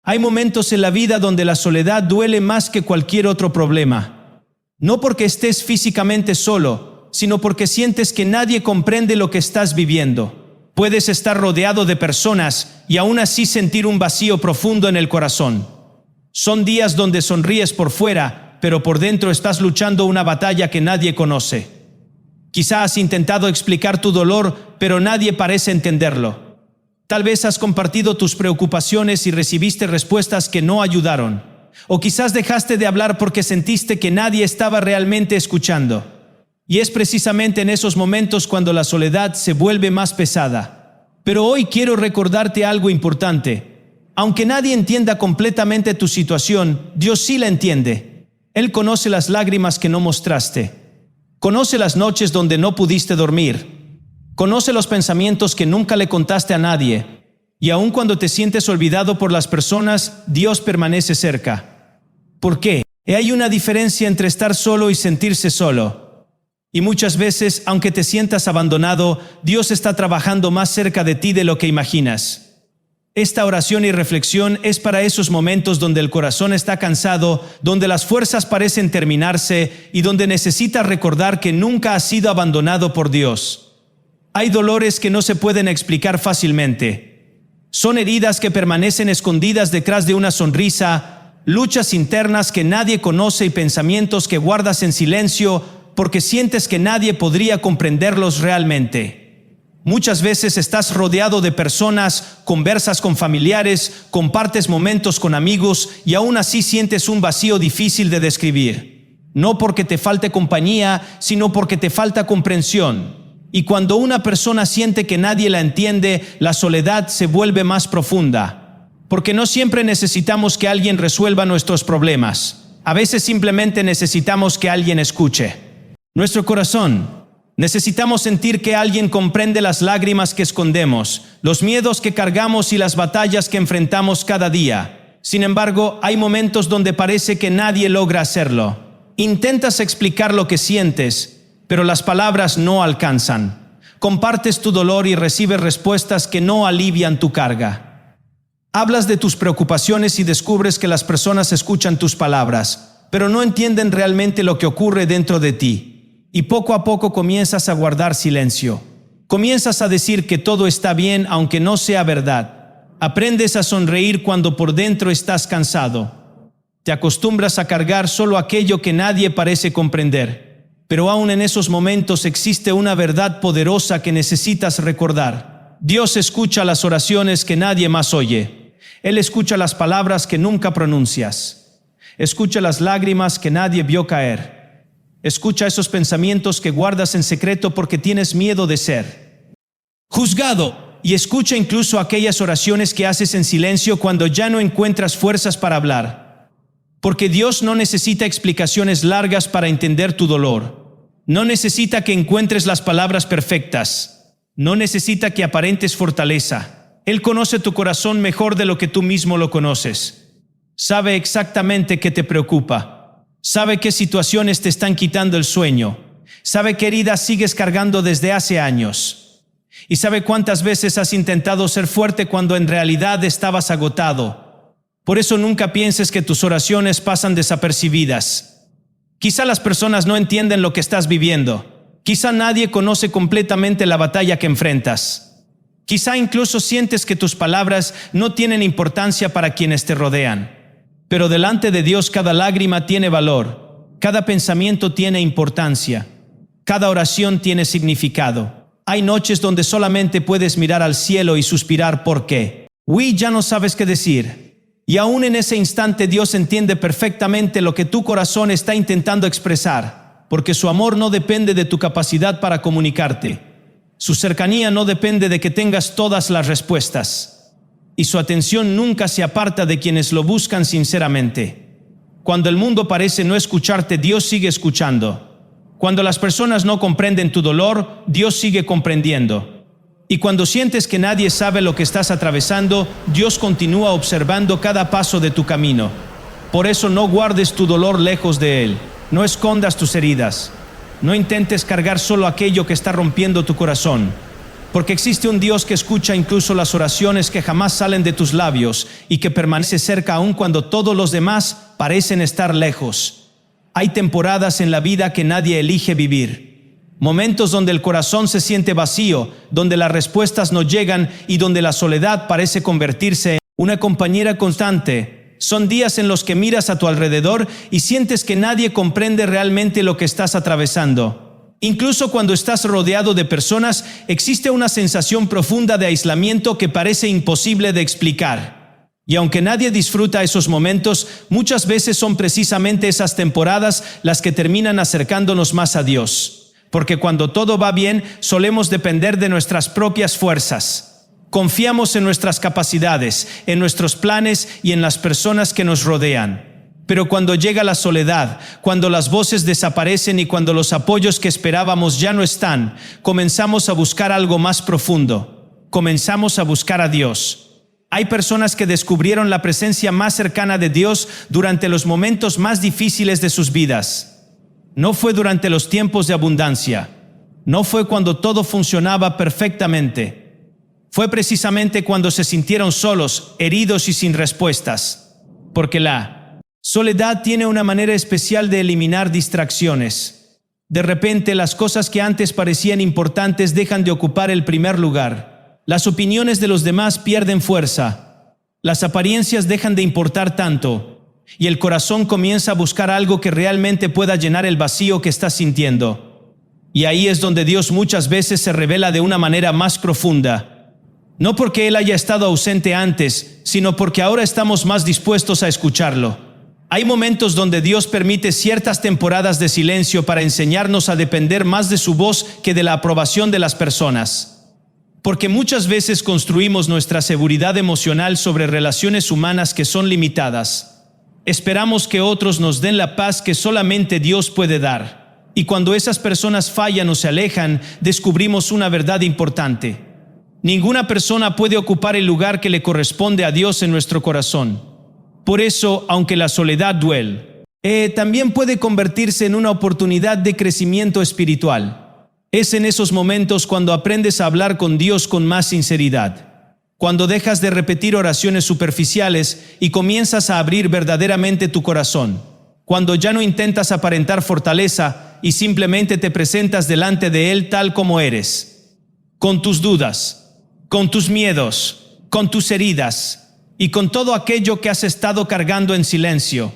Hay momentos en la vida donde la soledad duele más que cualquier otro problema. No porque estés físicamente solo, sino porque sientes que nadie comprende lo que estás viviendo. Puedes estar rodeado de personas y aún así sentir un vacío profundo en el corazón. Son días donde sonríes por fuera, pero por dentro estás luchando una batalla que nadie conoce. Quizá has intentado explicar tu dolor, pero nadie parece entenderlo. Tal vez has compartido tus preocupaciones y recibiste respuestas que no ayudaron. O quizás dejaste de hablar porque sentiste que nadie estaba realmente escuchando. Y es precisamente en esos momentos cuando la soledad se vuelve más pesada. Pero hoy quiero recordarte algo importante. Aunque nadie entienda completamente tu situación, Dios sí la entiende. Él conoce las lágrimas que no mostraste. Conoce las noches donde no pudiste dormir. Conoce los pensamientos que nunca le contaste a nadie. Y aun cuando te sientes olvidado por las personas, Dios permanece cerca. ¿Por qué? Hay una diferencia entre estar solo y sentirse solo. Y muchas veces, aunque te sientas abandonado, Dios está trabajando más cerca de ti de lo que imaginas. Esta oración y reflexión es para esos momentos donde el corazón está cansado, donde las fuerzas parecen terminarse y donde necesitas recordar que nunca has sido abandonado por Dios. Hay dolores que no se pueden explicar fácilmente. Son heridas que permanecen escondidas detrás de una sonrisa, luchas internas que nadie conoce y pensamientos que guardas en silencio porque sientes que nadie podría comprenderlos realmente. Muchas veces estás rodeado de personas, conversas con familiares, compartes momentos con amigos y aún así sientes un vacío difícil de describir. No porque te falte compañía, sino porque te falta comprensión. Y cuando una persona siente que nadie la entiende, la soledad se vuelve más profunda. Porque no siempre necesitamos que alguien resuelva nuestros problemas. A veces simplemente necesitamos que alguien escuche. Nuestro corazón. Necesitamos sentir que alguien comprende las lágrimas que escondemos, los miedos que cargamos y las batallas que enfrentamos cada día. Sin embargo, hay momentos donde parece que nadie logra hacerlo. Intentas explicar lo que sientes, pero las palabras no alcanzan. Compartes tu dolor y recibes respuestas que no alivian tu carga. Hablas de tus preocupaciones y descubres que las personas escuchan tus palabras, pero no entienden realmente lo que ocurre dentro de ti. Y poco a poco comienzas a guardar silencio. Comienzas a decir que todo está bien aunque no sea verdad. Aprendes a sonreír cuando por dentro estás cansado. Te acostumbras a cargar solo aquello que nadie parece comprender. Pero aún en esos momentos existe una verdad poderosa que necesitas recordar. Dios escucha las oraciones que nadie más oye. Él escucha las palabras que nunca pronuncias. Escucha las lágrimas que nadie vio caer. Escucha esos pensamientos que guardas en secreto porque tienes miedo de ser juzgado. Y escucha incluso aquellas oraciones que haces en silencio cuando ya no encuentras fuerzas para hablar. Porque Dios no necesita explicaciones largas para entender tu dolor. No necesita que encuentres las palabras perfectas. No necesita que aparentes fortaleza. Él conoce tu corazón mejor de lo que tú mismo lo conoces. Sabe exactamente qué te preocupa. Sabe qué situaciones te están quitando el sueño. Sabe qué heridas sigues cargando desde hace años. Y sabe cuántas veces has intentado ser fuerte cuando en realidad estabas agotado. Por eso nunca pienses que tus oraciones pasan desapercibidas. Quizá las personas no entienden lo que estás viviendo. Quizá nadie conoce completamente la batalla que enfrentas. Quizá incluso sientes que tus palabras no tienen importancia para quienes te rodean. Pero delante de Dios cada lágrima tiene valor. Cada pensamiento tiene importancia. Cada oración tiene significado. Hay noches donde solamente puedes mirar al cielo y suspirar ¿por qué? Ya no sabes qué decir. Y aún en ese instante Dios entiende perfectamente lo que tu corazón está intentando expresar, porque su amor no depende de tu capacidad para comunicarte. Su cercanía no depende de que tengas todas las respuestas. Y su atención nunca se aparta de quienes lo buscan sinceramente. Cuando el mundo parece no escucharte, Dios sigue escuchando. Cuando las personas no comprenden tu dolor, Dios sigue comprendiendo. Y cuando sientes que nadie sabe lo que estás atravesando, Dios continúa observando cada paso de tu camino. Por eso no guardes tu dolor lejos de Él. No escondas tus heridas. No intentes cargar solo aquello que está rompiendo tu corazón. Porque existe un Dios que escucha incluso las oraciones que jamás salen de tus labios y que permanece cerca aun cuando todos los demás parecen estar lejos. Hay temporadas en la vida que nadie elige vivir. Momentos donde el corazón se siente vacío, donde las respuestas no llegan y donde la soledad parece convertirse en una compañera constante. Son días en los que miras a tu alrededor y sientes que nadie comprende realmente lo que estás atravesando. Incluso cuando estás rodeado de personas, existe una sensación profunda de aislamiento que parece imposible de explicar. Y aunque nadie disfruta esos momentos, muchas veces son precisamente esas temporadas las que terminan acercándonos más a Dios. Porque cuando todo va bien, solemos depender de nuestras propias fuerzas. Confiamos en nuestras capacidades, en nuestros planes y en las personas que nos rodean. Pero cuando llega la soledad, cuando las voces desaparecen y cuando los apoyos que esperábamos ya no están, comenzamos a buscar algo más profundo. Comenzamos a buscar a Dios. Hay personas que descubrieron la presencia más cercana de Dios durante los momentos más difíciles de sus vidas. No fue durante los tiempos de abundancia. No fue cuando todo funcionaba perfectamente. Fue precisamente cuando se sintieron solos, heridos y sin respuestas. Porque la soledad tiene una manera especial de eliminar distracciones. De repente, las cosas que antes parecían importantes dejan de ocupar el primer lugar. Las opiniones de los demás pierden fuerza. Las apariencias dejan de importar tanto. Y el corazón comienza a buscar algo que realmente pueda llenar el vacío que está sintiendo. Y ahí es donde Dios muchas veces se revela de una manera más profunda. No porque Él haya estado ausente antes, sino porque ahora estamos más dispuestos a escucharlo. Hay momentos donde Dios permite ciertas temporadas de silencio para enseñarnos a depender más de su voz que de la aprobación de las personas. Porque muchas veces construimos nuestra seguridad emocional sobre relaciones humanas que son limitadas. Esperamos que otros nos den la paz que solamente Dios puede dar. Y cuando esas personas fallan o se alejan, descubrimos una verdad importante. Ninguna persona puede ocupar el lugar que le corresponde a Dios en nuestro corazón. Por eso, aunque la soledad duele, también puede convertirse en una oportunidad de crecimiento espiritual. Es en esos momentos cuando aprendes a hablar con Dios con más sinceridad. Cuando dejas de repetir oraciones superficiales y comienzas a abrir verdaderamente tu corazón. Cuando ya no intentas aparentar fortaleza y simplemente te presentas delante de Él tal como eres. Con tus dudas, con tus miedos, con tus heridas y con todo aquello que has estado cargando en silencio.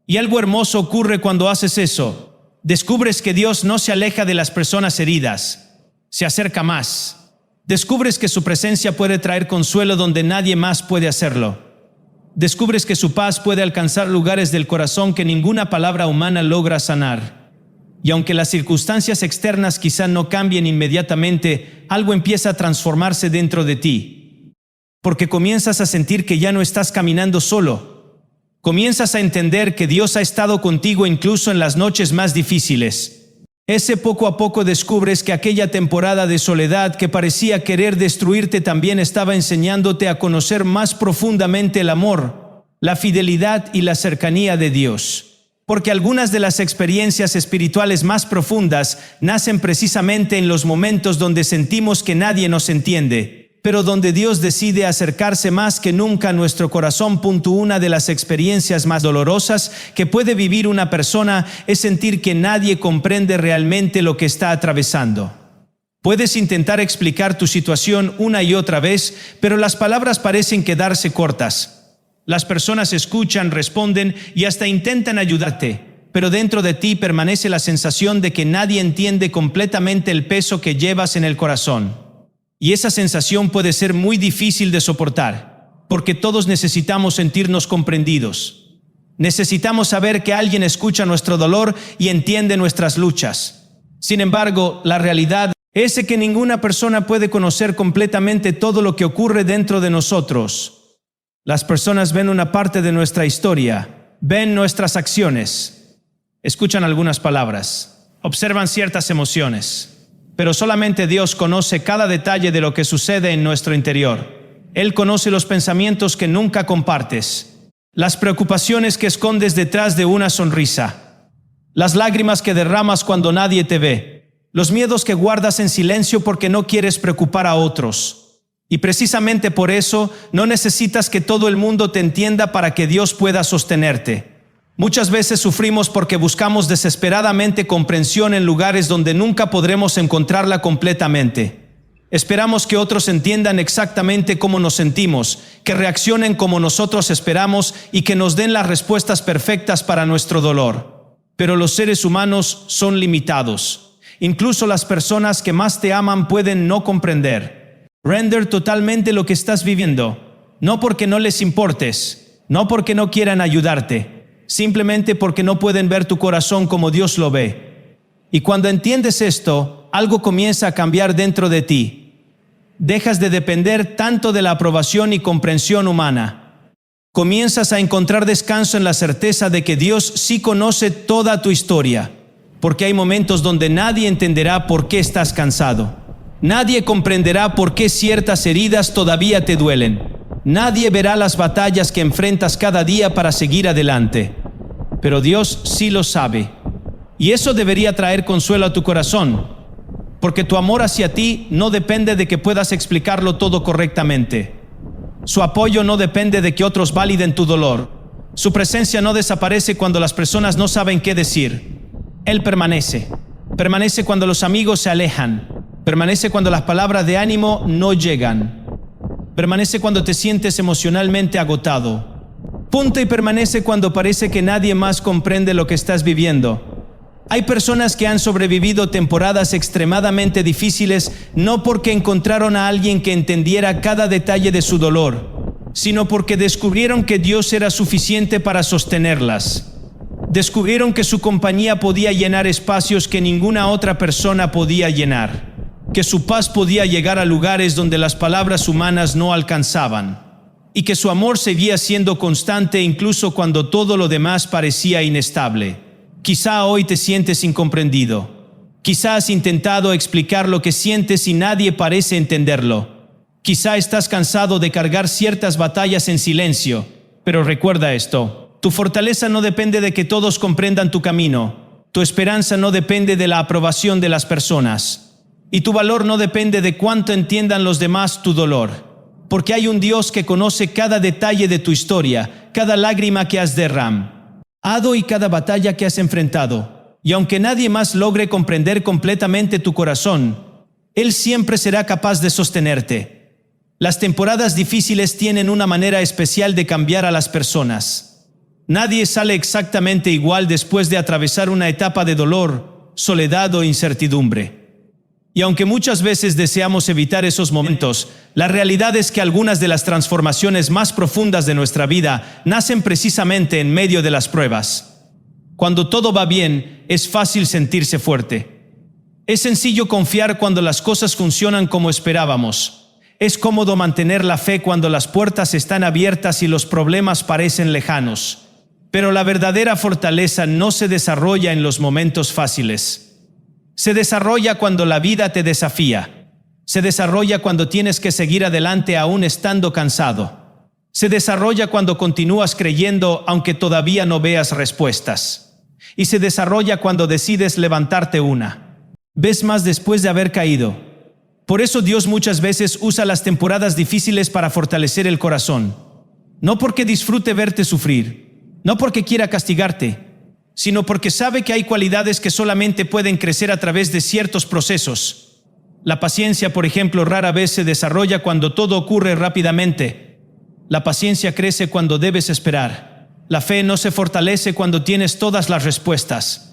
Y algo hermoso ocurre cuando haces eso. Descubres que Dios no se aleja de las personas heridas, se acerca más. Descubres que su presencia puede traer consuelo donde nadie más puede hacerlo. Descubres que su paz puede alcanzar lugares del corazón que ninguna palabra humana logra sanar. Y aunque las circunstancias externas quizá no cambien inmediatamente, algo empieza a transformarse dentro de ti. Porque comienzas a sentir que ya no estás caminando solo. Comienzas a entender que Dios ha estado contigo incluso en las noches más difíciles. Poco a poco descubres que aquella temporada de soledad que parecía querer destruirte también estaba enseñándote a conocer más profundamente el amor, la fidelidad y la cercanía de Dios. Porque algunas de las experiencias espirituales más profundas nacen precisamente en los momentos donde sentimos que nadie nos entiende, pero donde Dios decide acercarse más que nunca a nuestro corazón. Una de las experiencias más dolorosas que puede vivir una persona es sentir que nadie comprende realmente lo que está atravesando. Puedes intentar explicar tu situación una y otra vez, pero las palabras parecen quedarse cortas. Las personas escuchan, responden y hasta intentan ayudarte, pero dentro de ti permanece la sensación de que nadie entiende completamente el peso que llevas en el corazón. Y esa sensación puede ser muy difícil de soportar, porque todos necesitamos sentirnos comprendidos. Necesitamos saber que alguien escucha nuestro dolor y entiende nuestras luchas. Sin embargo, la realidad es que ninguna persona puede conocer completamente todo lo que ocurre dentro de nosotros. Las personas ven una parte de nuestra historia, ven nuestras acciones, escuchan algunas palabras, observan ciertas emociones. Pero solamente Dios conoce cada detalle de lo que sucede en nuestro interior. Él conoce los pensamientos que nunca compartes, las preocupaciones que escondes detrás de una sonrisa, las lágrimas que derramas cuando nadie te ve, Los miedos que guardas en silencio porque no quieres preocupar a otros. Y precisamente por eso no necesitas que todo el mundo te entienda para que Dios pueda sostenerte. Muchas veces sufrimos porque buscamos desesperadamente comprensión en lugares donde nunca podremos encontrarla completamente. Esperamos que otros entiendan exactamente cómo nos sentimos, que reaccionen como nosotros esperamos y que nos den las respuestas perfectas para nuestro dolor. Pero los seres humanos son limitados. Incluso las personas que más te aman pueden no comprender. Render totalmente lo que estás viviendo, no porque no les importes, no porque no quieran ayudarte, simplemente porque no pueden ver tu corazón como Dios lo ve. Y cuando entiendes esto, algo comienza a cambiar dentro de ti. Dejas de depender tanto de la aprobación y comprensión humana. Comienzas a encontrar descanso en la certeza de que Dios sí conoce toda tu historia, porque hay momentos donde nadie entenderá por qué estás cansado. Nadie comprenderá por qué ciertas heridas todavía te duelen. Nadie verá las batallas que enfrentas cada día para seguir adelante. Pero Dios sí lo sabe. Y eso debería traer consuelo a tu corazón, porque tu amor hacia ti no depende de que puedas explicarlo todo correctamente. Su apoyo no depende de que otros validen tu dolor. Su presencia no desaparece cuando las personas no saben qué decir. Él permanece. Permanece cuando los amigos se alejan. Permanece cuando las palabras de ánimo no llegan. Permanece cuando te sientes emocionalmente agotado. Punta y permanece cuando parece que nadie más comprende lo que estás viviendo. Hay personas que han sobrevivido temporadas extremadamente difíciles no porque encontraron a alguien que entendiera cada detalle de su dolor, sino porque descubrieron que Dios era suficiente para sostenerlas. Descubrieron que su compañía podía llenar espacios que ninguna otra persona podía llenar, que su paz podía llegar a lugares donde las palabras humanas no alcanzaban, y que su amor seguía siendo constante incluso cuando todo lo demás parecía inestable. Quizá hoy te sientes incomprendido. Quizá has intentado explicar lo que sientes y nadie parece entenderlo. Quizá estás cansado de cargar ciertas batallas en silencio. Pero recuerda esto: tu fortaleza no depende de que todos comprendan tu camino. Tu esperanza no depende de la aprobación de las personas. Y tu valor no depende de cuánto entiendan los demás tu dolor. Porque hay un Dios que conoce cada detalle de tu historia, cada lágrima que has derramado y cada batalla que has enfrentado. Y aunque nadie más logre comprender completamente tu corazón, Él siempre será capaz de sostenerte. Las temporadas difíciles tienen una manera especial de cambiar a las personas. Nadie sale exactamente igual después de atravesar una etapa de dolor, soledad o incertidumbre. Y aunque muchas veces deseamos evitar esos momentos, la realidad es que algunas de las transformaciones más profundas de nuestra vida nacen precisamente en medio de las pruebas. Cuando todo va bien, es fácil sentirse fuerte. Es sencillo confiar cuando las cosas funcionan como esperábamos. Es cómodo mantener la fe cuando las puertas están abiertas y los problemas parecen lejanos. Pero la verdadera fortaleza no se desarrolla en los momentos fáciles. Se desarrolla cuando la vida te desafía. Se desarrolla cuando tienes que seguir adelante aún estando cansado. Se desarrolla cuando continúas creyendo aunque todavía no veas respuestas. Y se desarrolla cuando decides levantarte una vez más después de haber caído. Por eso Dios muchas veces usa las temporadas difíciles para fortalecer el corazón. No porque disfrute verte sufrir, no porque quiera castigarte, sino porque sabe que hay cualidades que solamente pueden crecer a través de ciertos procesos. La paciencia, por ejemplo, rara vez se desarrolla cuando todo ocurre rápidamente. La paciencia crece cuando debes esperar. La fe no se fortalece cuando tienes todas las respuestas.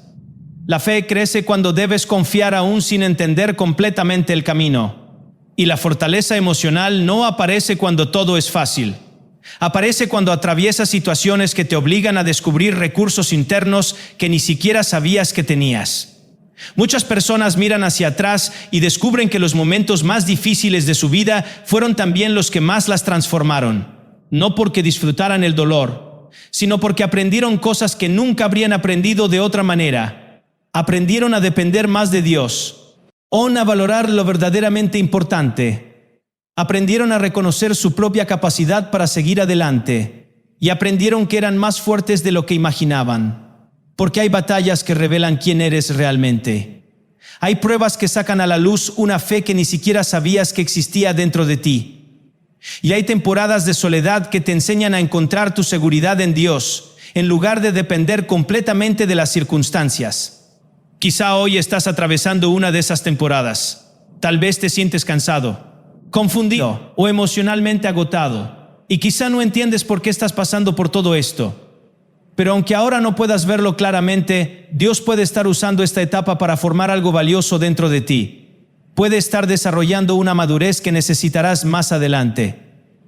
La fe crece cuando debes confiar aún sin entender completamente el camino. Y la fortaleza emocional no aparece cuando todo es fácil. Aparece cuando atraviesas situaciones que te obligan a descubrir recursos internos que ni siquiera sabías que tenías. Muchas personas miran hacia atrás y descubren que los momentos más difíciles de su vida fueron también los que más las transformaron. No porque disfrutaran el dolor, sino porque aprendieron cosas que nunca habrían aprendido de otra manera. Aprendieron a depender más de Dios, a valorar lo verdaderamente importante. Aprendieron a reconocer su propia capacidad para seguir adelante y aprendieron que eran más fuertes de lo que imaginaban. Porque hay batallas que revelan quién eres realmente. Hay pruebas que sacan a la luz una fe que ni siquiera sabías que existía dentro de ti. Y hay temporadas de soledad que te enseñan a encontrar tu seguridad en Dios, en lugar de depender completamente de las circunstancias. Quizá hoy estás atravesando una de esas temporadas. Tal vez te sientes cansado, confundido o emocionalmente agotado. Y quizá no entiendes por qué estás pasando por todo esto. Pero aunque ahora no puedas verlo claramente, Dios puede estar usando esta etapa para formar algo valioso dentro de ti. Puede estar desarrollando una madurez que necesitarás más adelante.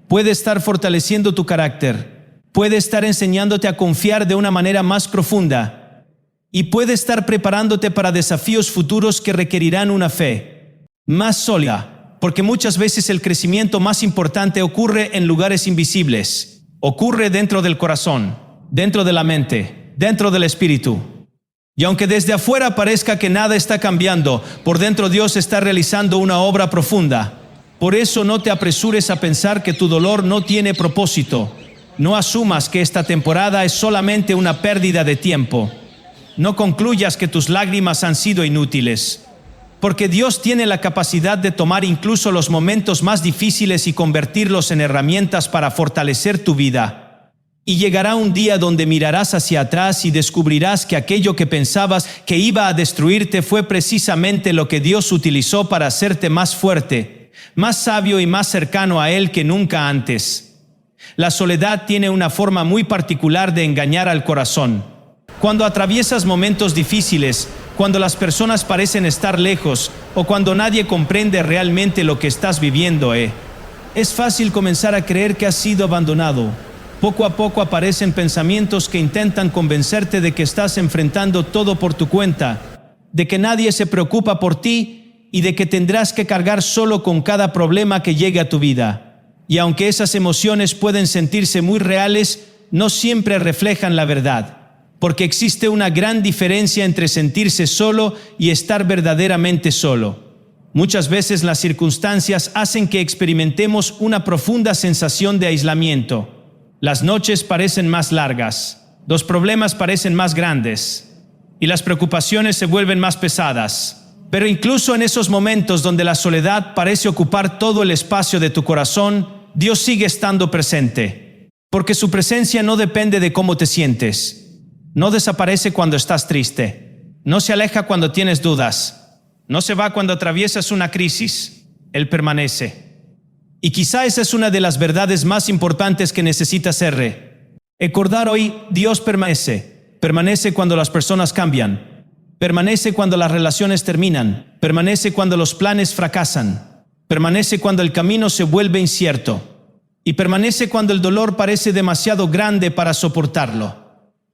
Puede estar fortaleciendo tu carácter. Puede estar enseñándote a confiar de una manera más profunda. Y puede estar preparándote para desafíos futuros que requerirán una fe más sólida. Porque muchas veces el crecimiento más importante ocurre en lugares invisibles. Ocurre dentro del corazón, dentro de la mente, dentro del espíritu. Y aunque desde afuera parezca que nada está cambiando, por dentro Dios está realizando una obra profunda. Por eso no te apresures a pensar que tu dolor no tiene propósito. No asumas que esta temporada es solamente una pérdida de tiempo. No concluyas que tus lágrimas han sido inútiles. Porque Dios tiene la capacidad de tomar incluso los momentos más difíciles y convertirlos en herramientas para fortalecer tu vida. Y llegará un día donde mirarás hacia atrás y descubrirás que aquello que pensabas que iba a destruirte fue precisamente lo que Dios utilizó para hacerte más fuerte, más sabio y más cercano a Él que nunca antes. La soledad tiene una forma muy particular de engañar al corazón. Cuando atraviesas momentos difíciles, cuando las personas parecen estar lejos o cuando nadie comprende realmente lo que estás viviendo, es fácil comenzar a creer que has sido abandonado. Poco a poco aparecen pensamientos que intentan convencerte de que estás enfrentando todo por tu cuenta, de que nadie se preocupa por ti y de que tendrás que cargar solo con cada problema que llegue a tu vida. Y aunque esas emociones pueden sentirse muy reales, no siempre reflejan la verdad, porque existe una gran diferencia entre sentirse solo y estar verdaderamente solo. Muchas veces las circunstancias hacen que experimentemos una profunda sensación de aislamiento. Las noches parecen más largas, los problemas parecen más grandes y las preocupaciones se vuelven más pesadas. Pero incluso en esos momentos donde la soledad parece ocupar todo el espacio de tu corazón, Dios sigue estando presente, porque su presencia no depende de cómo te sientes. No desaparece cuando estás triste, no se aleja cuando tienes dudas, no se va cuando atraviesas una crisis. Él permanece. Y quizá esa es una de las verdades más importantes que necesitas recordar hoy. Dios permanece cuando las personas cambian, permanece cuando las relaciones terminan, permanece cuando los planes fracasan, permanece cuando el camino se vuelve incierto y permanece cuando el dolor parece demasiado grande para soportarlo.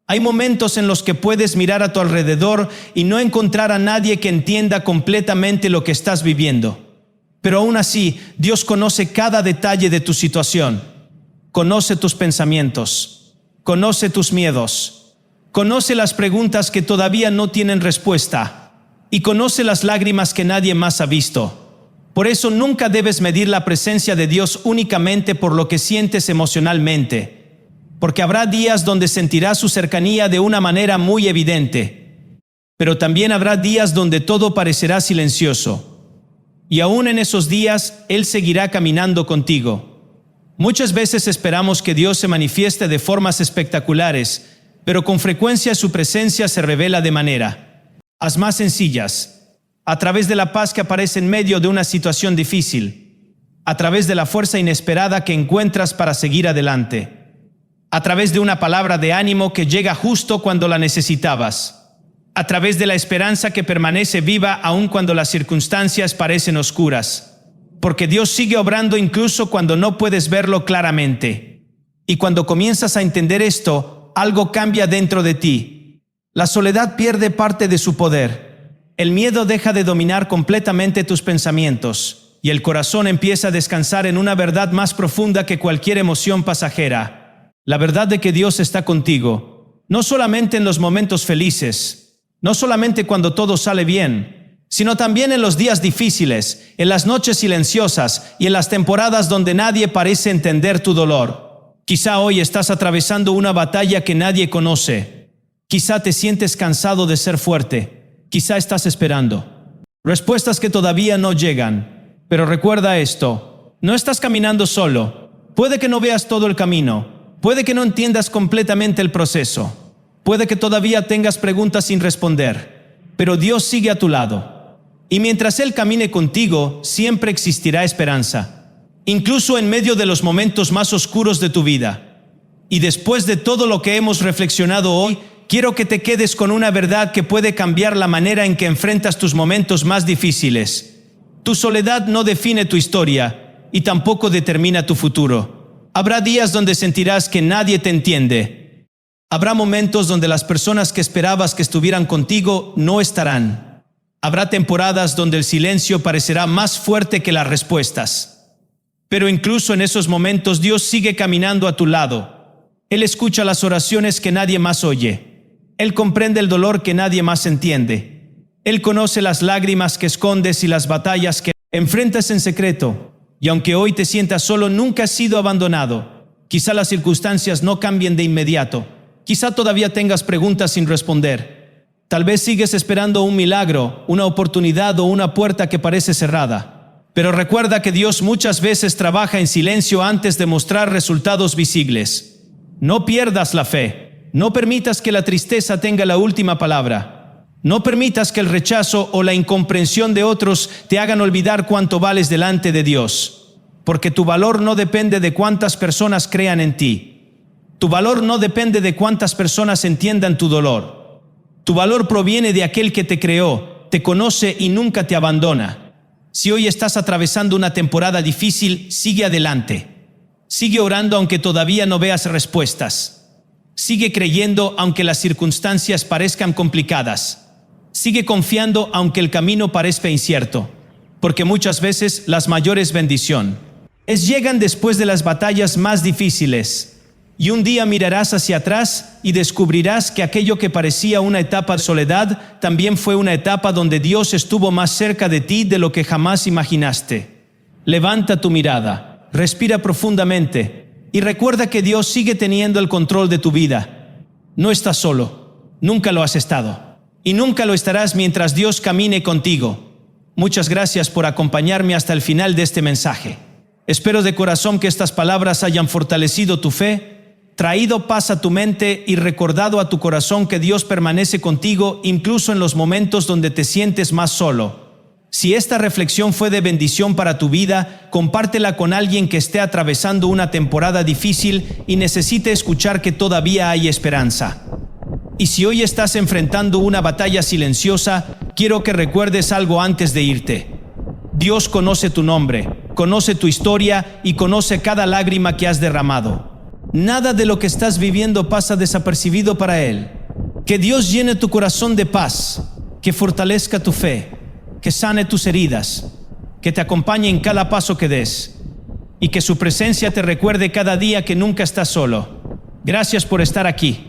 Hay momentos en los que puedes mirar a tu alrededor y no encontrar a nadie que entienda completamente lo que estás viviendo. Pero aún así, Dios conoce cada detalle de tu situación. Conoce tus pensamientos, conoce tus miedos, conoce las preguntas que todavía no tienen respuesta y conoce las lágrimas que nadie más ha visto. Por eso nunca debes medir la presencia de Dios únicamente por lo que sientes emocionalmente, porque habrá días donde sentirás su cercanía de una manera muy evidente, pero también habrá días donde todo parecerá silencioso. Y aún en esos días, Él seguirá caminando contigo. Muchas veces esperamos que Dios se manifieste de formas espectaculares, pero con frecuencia su presencia se revela de maneras más sencillas, a través de la paz que aparece en medio de una situación difícil, a través de la fuerza inesperada que encuentras para seguir adelante, a través de una palabra de ánimo que llega justo cuando la necesitabas, a través de la esperanza que permanece viva aun cuando las circunstancias parecen oscuras, porque Dios sigue obrando incluso cuando no puedes verlo claramente. Y cuando comienzas a entender esto, algo cambia dentro de ti. La soledad pierde parte de su poder. El miedo deja de dominar completamente tus pensamientos, y el corazón empieza a descansar en una verdad más profunda que cualquier emoción pasajera. La verdad de que Dios está contigo, no solamente en los momentos felices, no solamente cuando todo sale bien, sino también en los días difíciles, en las noches silenciosas y en las temporadas donde nadie parece entender tu dolor. Quizá hoy estás atravesando una batalla que nadie conoce. Quizá te sientes cansado de ser fuerte. Quizá estás esperando. respuestas que todavía no llegan. Pero recuerda esto, no estás caminando solo. Puede que no veas todo el camino, puede que no entiendas completamente el proceso, puede que todavía tengas preguntas sin responder, pero Dios sigue a tu lado. Y mientras Él camine contigo, siempre existirá esperanza, incluso en medio de los momentos más oscuros de tu vida. Y después de todo lo que hemos reflexionado hoy, quiero que te quedes con una verdad que puede cambiar la manera en que enfrentas tus momentos más difíciles. Tu soledad no define tu historia y tampoco determina tu futuro. Habrá días donde sentirás que nadie te entiende. Habrá momentos donde las personas que esperabas que estuvieran contigo no estarán. Habrá temporadas donde el silencio parecerá más fuerte que las respuestas. Pero incluso en esos momentos Dios sigue caminando a tu lado. Él escucha las oraciones que nadie más oye. Él comprende el dolor que nadie más entiende. Él conoce las lágrimas que escondes y las batallas que enfrentas en secreto. Y aunque hoy te sientas solo, nunca has sido abandonado. Quizá las circunstancias no cambien de inmediato. Quizá todavía tengas preguntas sin responder. Tal vez sigues esperando un milagro, una oportunidad o una puerta que parece cerrada. Pero recuerda que Dios muchas veces trabaja en silencio antes de mostrar resultados visibles. No pierdas la fe. No permitas que la tristeza tenga la última palabra. No permitas que el rechazo o la incomprensión de otros te hagan olvidar cuánto vales delante de Dios. Porque tu valor no depende de cuántas personas crean en ti. Tu valor no depende de cuántas personas entiendan tu dolor. Tu valor proviene de aquel que te creó, te conoce y nunca te abandona. Si hoy estás atravesando una temporada difícil, sigue adelante. Sigue orando aunque todavía no veas respuestas. Sigue creyendo aunque las circunstancias parezcan complicadas. Sigue confiando aunque el camino parezca incierto, porque muchas veces las mayores bendiciones llegan después de las batallas más difíciles. Y un día mirarás hacia atrás y descubrirás que aquello que parecía una etapa de soledad también fue una etapa donde Dios estuvo más cerca de ti de lo que jamás imaginaste. Levanta tu mirada, respira profundamente y recuerda que Dios sigue teniendo el control de tu vida. No estás solo, nunca lo has estado. Y nunca lo estarás mientras Dios camine contigo. Muchas gracias por acompañarme hasta el final de este mensaje. Espero de corazón que estas palabras hayan fortalecido tu fe, traído paz a tu mente y recordado a tu corazón que Dios permanece contigo incluso en los momentos donde te sientes más solo. Si esta reflexión fue de bendición para tu vida, compártela con alguien que esté atravesando una temporada difícil y necesite escuchar que todavía hay esperanza. Y si hoy estás enfrentando una batalla silenciosa, quiero que recuerdes algo antes de irte. Dios conoce tu nombre, conoce tu historia y conoce cada lágrima que has derramado. Nada de lo que estás viviendo pasa desapercibido para Él. Que Dios llene tu corazón de paz, que fortalezca tu fe, que sane tus heridas, que te acompañe en cada paso que des y que su presencia te recuerde cada día que nunca estás solo. Gracias por estar aquí.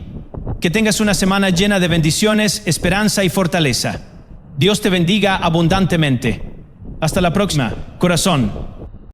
Que tengas una semana llena de bendiciones, esperanza y fortaleza. Dios te bendiga abundantemente. Hasta la próxima, corazón.